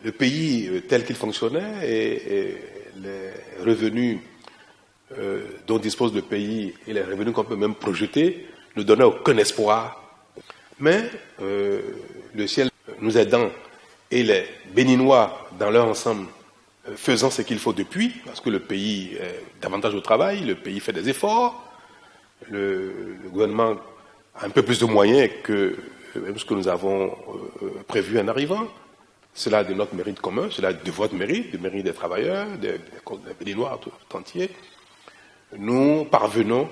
Le pays tel qu'il fonctionnait et les revenus dont dispose le pays et les revenus qu'on peut même projeter ne donnaient aucun espoir. Mais le ciel nous aidant et les Béninois dans leur ensemble faisant ce qu'il faut depuis, parce que le pays est davantage au travail, le pays fait des efforts, le gouvernement a un peu plus de moyens que ce que nous avons prévu en arrivant. Cela de notre mérite commun, cela de votre mérite, du mérite des travailleurs, des Béninois tout entier. Nous parvenons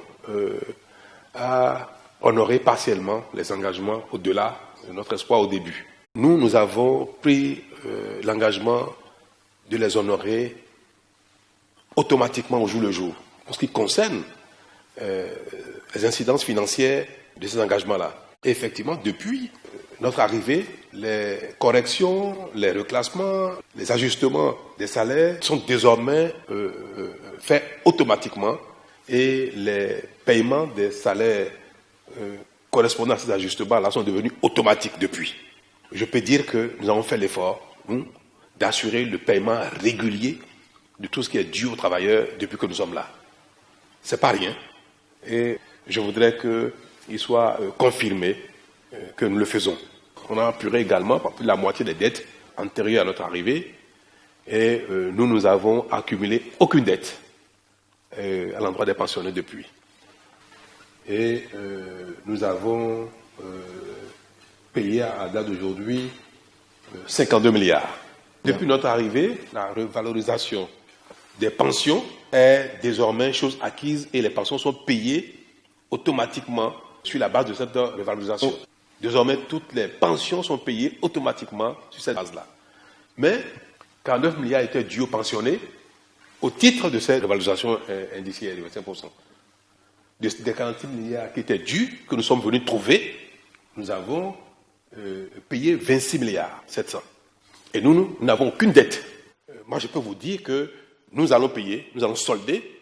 à honorer partiellement les engagements au-delà de notre espoir au début. Nous avons pris l'engagement de les honorer automatiquement au jour le jour. En ce qui concerne les incidences financières de ces engagements-là. Et effectivement, depuis notre arrivée, les corrections, les reclassements, les ajustements des salaires sont désormais faits automatiquement et les paiements des salaires correspondant à ces ajustements-là sont devenus automatiques depuis. Je peux dire que nous avons fait l'effort d'assurer le paiement régulier de tout ce qui est dû aux travailleurs depuis que nous sommes là. C'est pas rien. Et je voudrais qu'il soit confirmé que nous le faisons. On a apuré également par plus de la moitié des dettes antérieures à notre arrivée et nous avons accumulé aucune dette à l'endroit des pensionnés depuis. Et nous avons payé à date d'aujourd'hui 52 milliards. Depuis notre arrivée, la revalorisation des pensions est désormais chose acquise et les pensions sont payées automatiquement sur la base de cette revalorisation. Désormais, toutes les pensions sont payées automatiquement sur cette base-là. Mais 49 milliards étaient dus aux pensionnés au titre de cette revalorisation indiciaire de 25%. Des 46 milliards qui étaient dus, que nous sommes venus trouver, nous avons payé 26 milliards 700. Et nous n'avons aucune dette. Moi, je peux vous dire que nous allons payer, nous allons solder,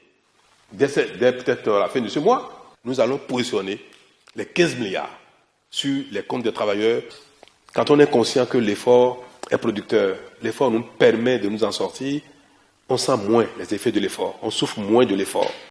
dès peut-être à la fin de ce mois, nous allons positionner les 15 milliards sur les comptes des travailleurs. Quand on est conscient que l'effort est producteur, l'effort nous permet de nous en sortir, on sent moins les effets de l'effort, on souffre moins de l'effort.